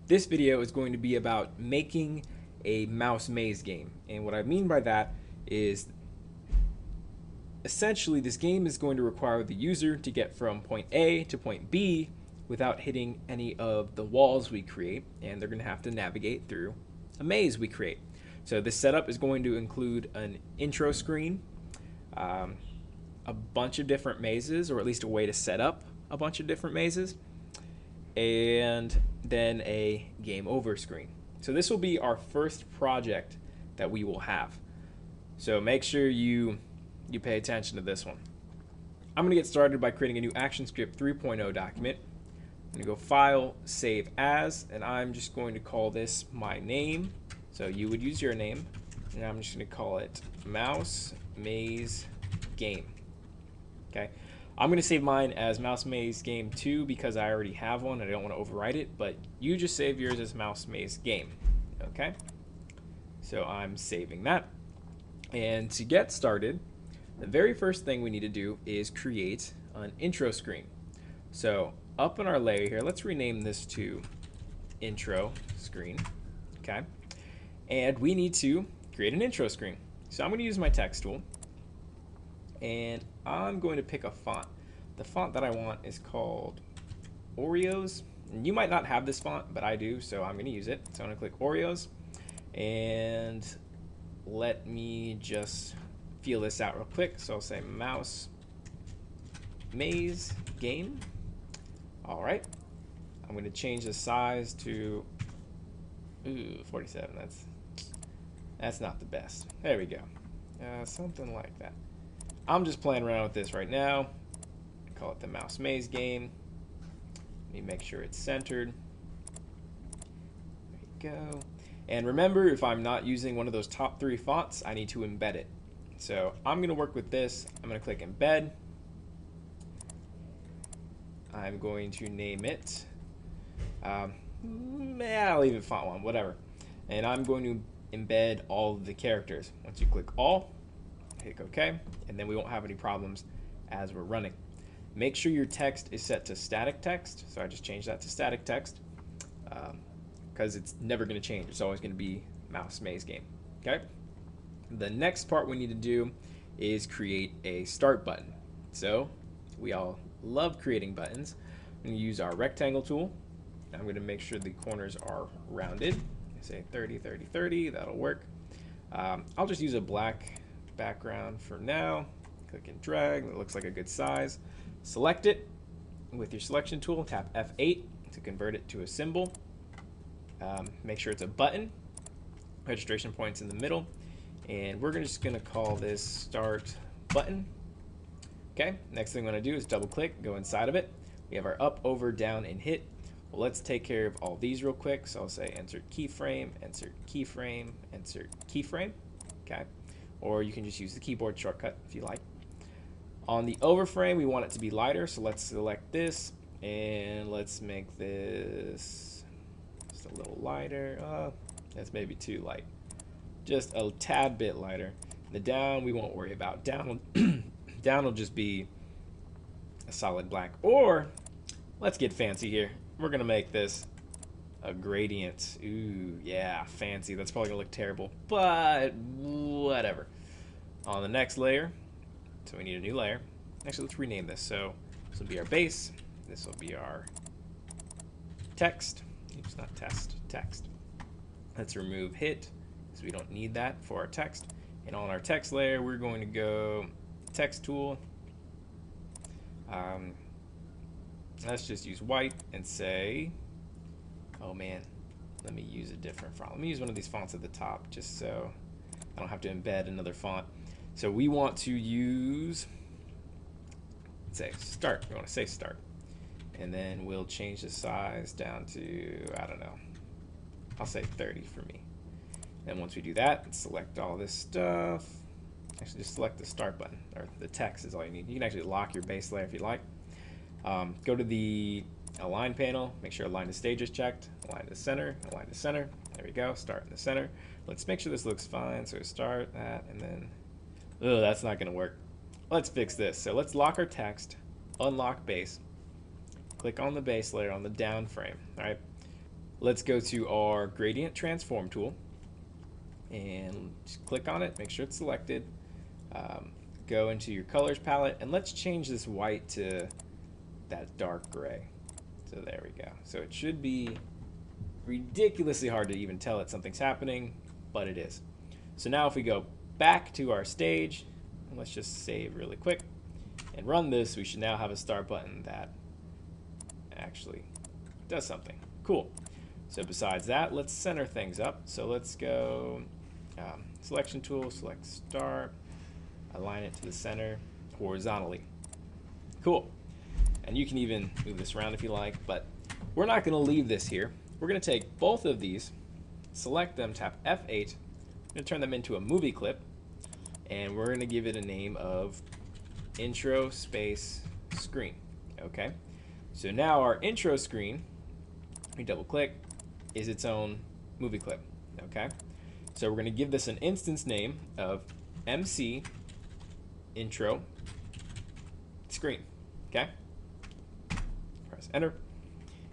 This video is going to be about making a mouse maze game. And what I mean by that is essentially this game is going to require the user to get from point A to point B without hitting any of the walls we create, and they're going to have to navigate through a maze we create. So this setup is going to include an intro screen, a bunch of different mazes, or at least a way to set up a bunch of different mazes, and then a game over screen. So this will be our first project that we will have. So make sure you pay attention to this one. I'm going to get started by creating a new ActionScript 3.0 document. I'm going to go File, Save As, and I'm just going to call this my name. So you would use your name, and I'm just going to call it Mouse Maze Game. Okay. I'm going to save mine as Mouse Maze Game 2 because I already have one and I don't want to overwrite it, but you just save yours as Mouse Maze Game. Okay. So I'm saving that. And to get started, the very first thing we need to do is create an intro screen. So up in our layer here, let's rename this to intro screen. Okay. And we need to create an intro screen. So I'm going to use my text tool, and I'm going to pick a font. The font that I want is called Oreos. And you might not have this font, but I do, so I'm going to use it. So I'm going to click Oreos, and let me just feel this out real quick. So I'll say Mouse Maze Game. All right. I'm going to change the size to 47. That's not the best. There we go. Something like that. I'm just playing around with this right now. I call it the Mouse Maze Game. Let me make sure it's centered. There you go. And remember, if I'm not using one of those top 3 fonts, I need to embed it. So I'm going to work with this. I'm going to click Embed. I'm going to name it. I'll leave it font 1, whatever. And I'm going to embed all of the characters. Once you click all, hit OK, and then we won't have any problems as we're running. Make sure your text is set to static text. So I just changed that to static text because it's never going to change. It's always going to be Mouse Maze Game. Okay. The next part we need to do is create a start button. So we all love creating buttons. I'm going to use our rectangle tool. I'm going to make sure the corners are rounded. Say 30, 30, 30. That'll work. I'll just use a black background for now. Click and drag. That looks like a good size. Select it with your selection tool. Tap F8 to convert it to a symbol. Make sure it's a button. Registration point's in the middle. And we're just going to call this Start Button. Okay. Next thing I'm going to do is double click, go inside of it. We have our up, over, down, and hit. Well, let's take care of all these real quick. So I'll say insert keyframe, insert keyframe, insert keyframe. Okay. Or you can just use the keyboard shortcut if you like. On the overframe, we want it to be lighter. So let's select this and let's make this just a little lighter. That's maybe too light. Just a tad bit lighter. The down we won't worry about. Down will just be a solid black. Or let's get fancy here. We're gonna make this a gradient. Ooh, yeah, fancy. That's probably gonna look terrible, but whatever. On the next layer, so we need a new layer. Actually, let's rename this. So this will be our base. This will be our text. Oops, not test, text. Let's remove hit, because we don't need that for our text. And on our text layer, we're going to go text tool. Let's just use white and say, oh man, let me use a different font. Let me use one of these fonts at the top just so I don't have to embed another font. So we want to use, say start. We want to say start. And then we'll change the size down to, I don't know, I'll say 30 for me. And once we do that, select all this stuff. Actually, just select the start button, or the text is all you need. You can actually lock your base layer if you like. Go to the align panel, make sure align to stage is checked, align to center, align to center. There we go, start in the center. Let's make sure this looks fine. So start that, and then, that's not gonna work. Let's fix this. So let's lock our text, unlock base, click on the base layer on the down frame. All right. let's go to our gradient transform tool and just click on it, make sure it's selected. Go into your colors palette and let's change this white to that dark gray. So there we go. So it should be ridiculously hard to even tell that something's happening, but it is. So now if we go back to our stage, and let's just save really quick and run this, we should now have a start button that actually does something. Cool. So besides that, let's center things up. So let's go selection tool, select start, align it to the center horizontally. Cool. And you can even move this around if you like, but we're not going to leave this here. We're going to take both of these, select them, tap F8, we're going to turn them into a movie clip, and we're going to give it a name of intro space screen. Okay, so now our intro screen, we double click, is its own movie clip. Okay, so we're going to give this an instance name of MC intro screen. Okay, press enter,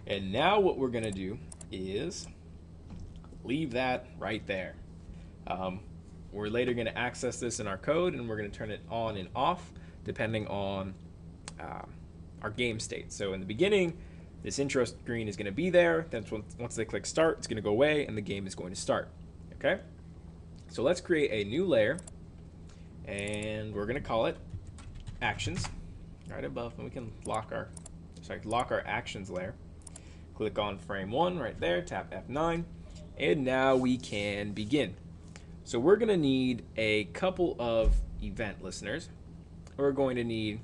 and now what we're going to do is leave that right there. We're later going to access this in our code, and we're going to turn it on and off depending on our game state. So in the beginning, this intro screen is going to be there. Then once they click start, it's going to go away and the game is going to start. Okay, so let's create a new layer, and we're going to call it actions right above, and we can lock our actions layer. Click on frame 1 right there, tap F9, and now we can begin. So we're going to need a couple of event listeners. We're going to need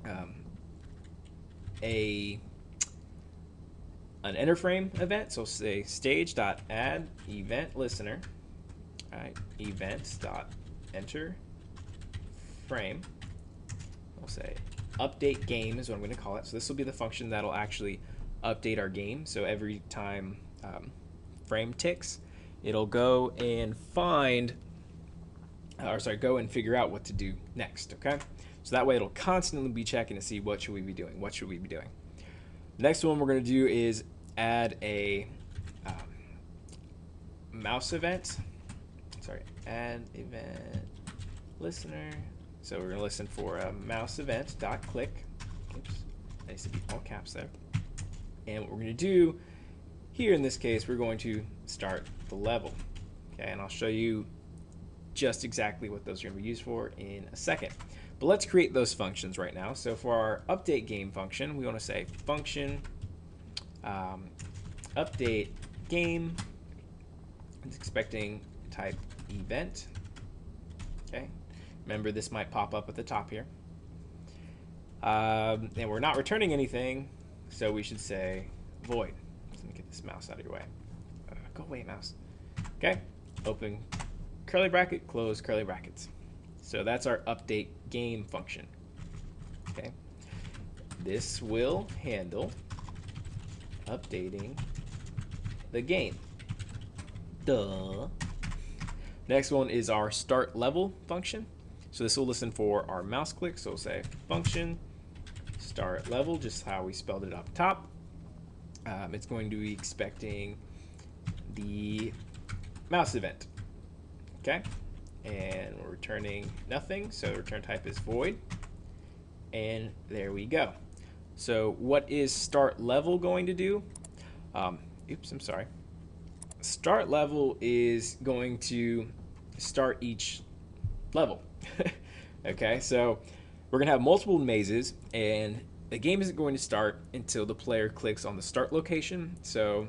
an enter frame event. So say stage.add event listener, right, events.enter frame. We'll say update game is what I'm going to call it. So this will be the function that'll actually update our game. So every time frame ticks, it'll go and go and figure out what to do next. Okay, so that way it'll constantly be checking to see what should we be doing. Next one we're going to do is add a mouse event. Add event listener. So we're going to listen for a mouse event dot click. Oops, that needs to be all caps there. And what we're going to do here in this case, we're going to start the level. Okay, and I'll show you just exactly what those are going to be used for in a second. But let's create those functions right now. So for our update game function, we want to say function update game. It's expecting type event. Okay, remember this might pop up at the top here. And we're not returning anything, so we should say void. Let me get this mouse out of your way. Go away, mouse. Okay, open curly bracket, close curly brackets. So that's our update game function. Okay, this will handle updating the game. Duh. Next one is our start level function. So this will listen for our mouse click. So we'll say function start level, just how we spelled it up top. It's going to be expecting the mouse event. Okay, and we're returning nothing, so return type is void, and there we go. So what is start level going to do? Start level is going to start each level. Okay, so we're gonna have multiple mazes, and the game isn't going to start until the player clicks on the start location. So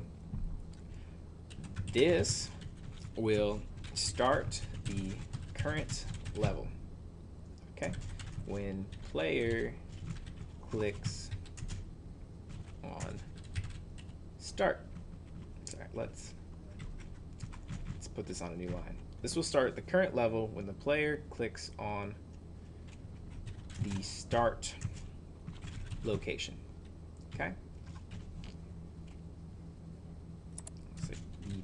this will start the current level. Okay, when player clicks on start. Sorry, let's put this on a new line. This will start the current level when the player clicks on the start location. Okay. Let's say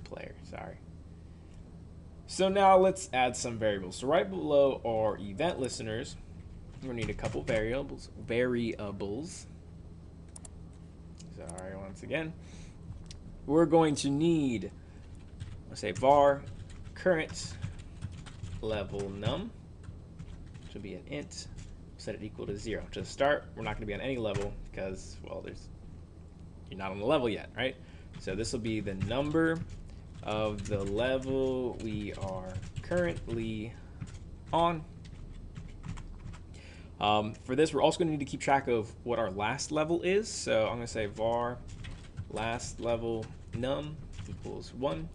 player, sorry. So now let's add some variables. So right below our event listeners, we're gonna need a couple variables. Sorry, once again. we're going to need, let's say var current level num, which will be an int. Set it equal to 0. To start, we're not going to be on any level because, well, you're not on the level yet, right? So this will be the number of the level we are currently on. For this, we're also going to need to keep track of what our last level is. So I'm going to say var last level num equals 1.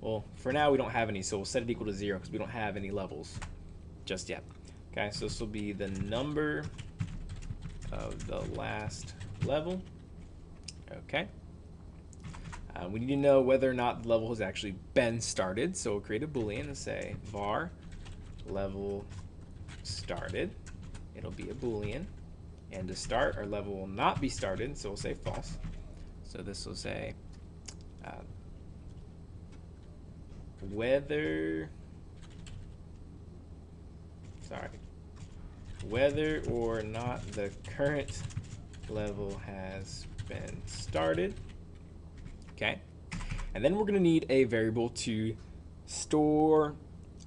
Well, for now we don't have any, so we'll set it equal to 0 because we don't have any levels just yet. Okay, so this will be the number of the last level. Okay. We need to know whether or not the level has actually been started, so we'll create a boolean and say var level started. It'll be a boolean, and to start, our level will not be started, so we'll say false. So this will say whether or not the current level has been started. Okay, and then we're going to need a variable to store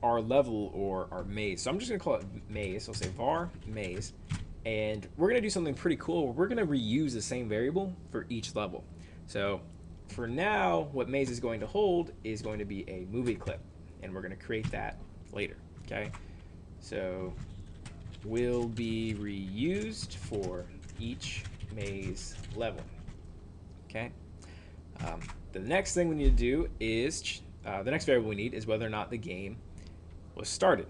our level or our maze. So I'm just going to call it maze. So I'll say var maze, and we're going to do something pretty cool. We're going to reuse the same variable for each level. So for now, what maze is going to hold is going to be a movie clip, and we're going to create that later. Okay, so will be reused for each maze level. Okay. The next thing we need to do is, the next variable we need is whether or not the game was started.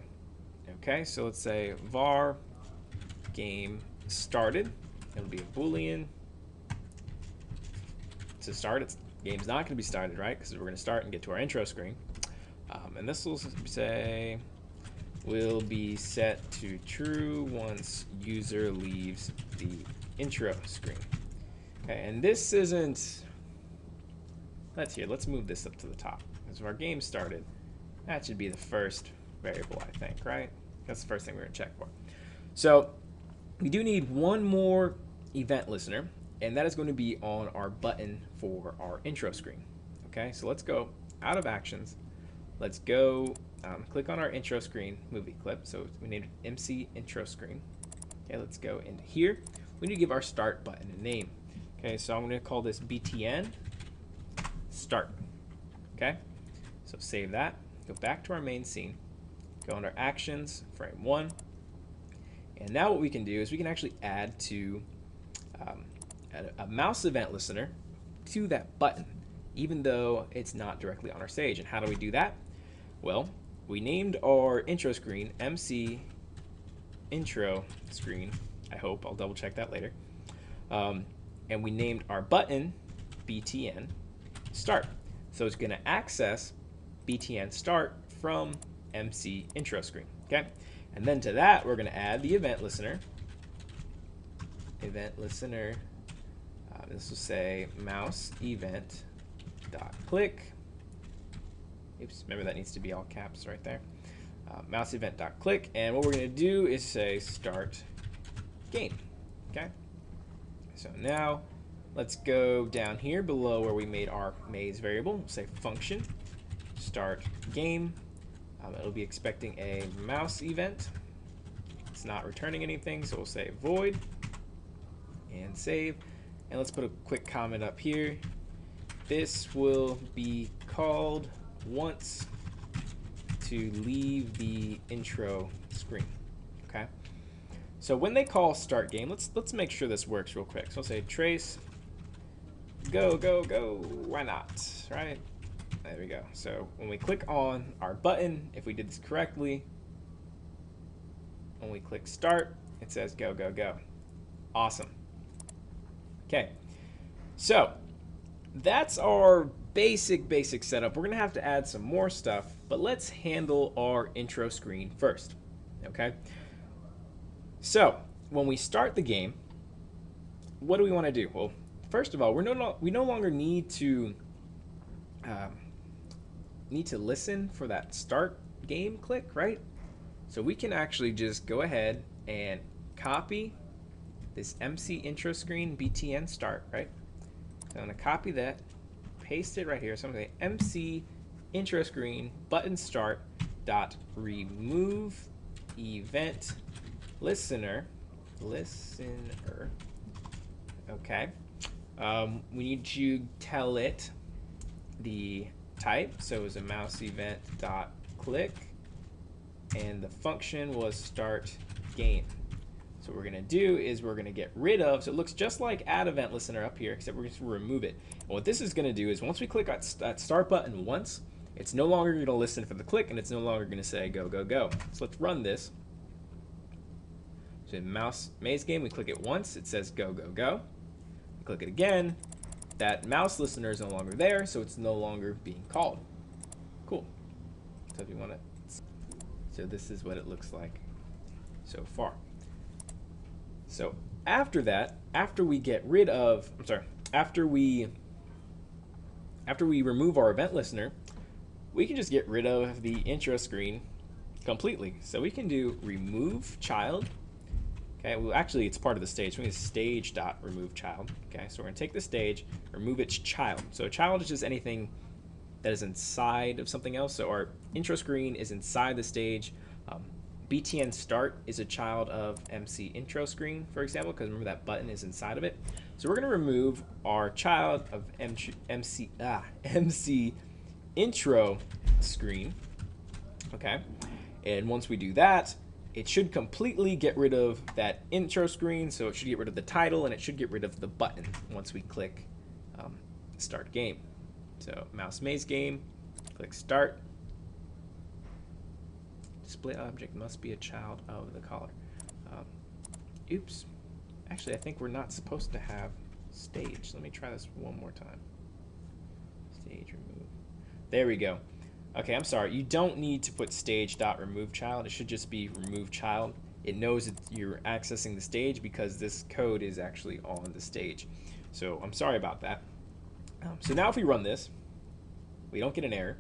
Okay, so let's say var game started. It'll be a boolean. To start, game's not going to be started, right? Because we're going to start and get to our intro screen. And this will say will be set to true once user leaves the intro screen. Okay, and this isn't. Let's move this up to the top. Because if our game started, that should be the first variable, I think, right? That's the first thing we're going to check for. So we do need one more event listener, and that is going to be on our button for our intro screen. Okay, so let's go out of actions. Let's go click on our intro screen movie clip. So we named it MC intro screen. Okay, let's go into here. We need to give our start button a name. Okay, so I'm going to call this BTN start. Okay, so save that. Go back to our main scene. Go under actions, frame 1. And now what we can do is we can actually add to a mouse event listener to that button, even though it's not directly on our stage. And how do we do that? Well, we named our intro screen MC intro screen. I hope. I'll double check that later. And we named our button BTN start. So it's going to access BTN start from MC intro screen. Okay, and then to that we're going to add the event listener. Event listener. This will say mouse event dot click. Oops, remember that needs to be all caps right there. Mouse event dot click, and what we're going to do is say start game. Okay, so now let's go down here below where we made our maze variable. We'll say function start game. It'll be expecting a mouse event. It's not returning anything, so we'll say void and save. And let's put a quick comment up here. This will be called once to leave the intro screen. Okay. So when they call start game, let's make sure this works real quick. So I'll say trace go, go, go. Why not? Right? There we go. So when we click on our button, if we did this correctly, when we click start, it says go, go, go. Awesome. Okay. So that's our basic setup. We're going to have to add some more stuff, but let's handle our intro screen first. Okay. So when we start the game, what do we want to do? Well, first of all, we no longer need to listen for that start game click, right? So we can actually just go ahead and copy this MC intro screen BTN start, right? So I'm going to copy that, paste it right here. So I'm going to say MC intro screen button start dot remove event listener. Okay. We need to tell it the type. So it was a mouse event dot click, and the function was start game. So what we're going to do is we're going to get rid of, so it looks just like add event listener up here, except we're going to remove it. And what this is going to do is once we click that start button once, it's no longer going to listen for the click, and it's no longer going to say go, go, go. So let's run this. So in mouse maze game, we click it once, it says go, go, go. We click it again, that mouse listener is no longer there, so it's no longer being called. Cool. So if you want to, so this is what it looks like so far. So after that, after we get rid of, after we remove our event listener, we can just get rid of the intro screen completely. So we can do remove child. Okay, well actually it's part of the stage. So we need stage dot remove child. Okay, so we're gonna take the stage, remove its child. So a child is just anything that is inside of something else. So our intro screen is inside the stage. BTN start is a child of MC intro screen, for example, because remember that button is inside of it. So we're going to remove our child of MC intro screen. Okay, and once we do that, it should completely get rid of that intro screen. So it should get rid of the title, and it should get rid of the button once we click start game. So mouse maze game, click start. Display object must be a child of the caller. Oops. Actually, I think we're not supposed to have stage. Let me try this one more time. Stage remove. There we go. Okay, I'm sorry. You don't need to put stage.remove child. It should just be remove child. It knows that you're accessing the stage because this code is actually on the stage. So I'm sorry about that. So now if we run this, we don't get an error.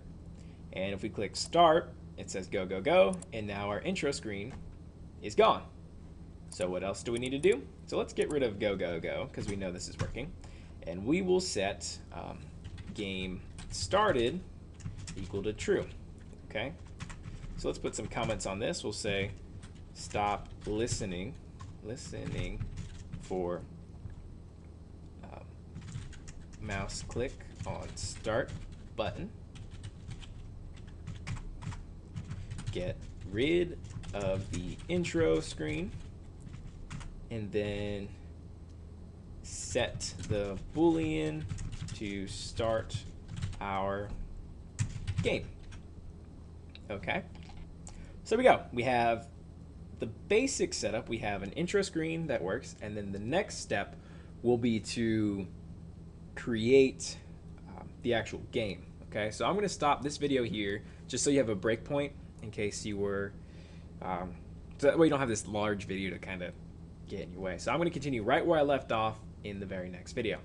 And if we click start, it says go, go, go, and now our intro screen is gone. So what else do we need to do? So let's get rid of go, go, go, because we know this is working. And we will set game started equal to true. Okay? So let's put some comments on this. We'll say stop listening for mouse click on start button. Get rid of the intro screen, and then set the Boolean to start our game. Okay, so we go. We have the basic setup. We have an intro screen that works, and then the next step will be to create the actual game. Okay, so I'm going to stop this video here just so you have a breakpoint in case you were, so that way you don't have this large video to kind of get in your way. So I'm going to continue right where I left off in the very next video.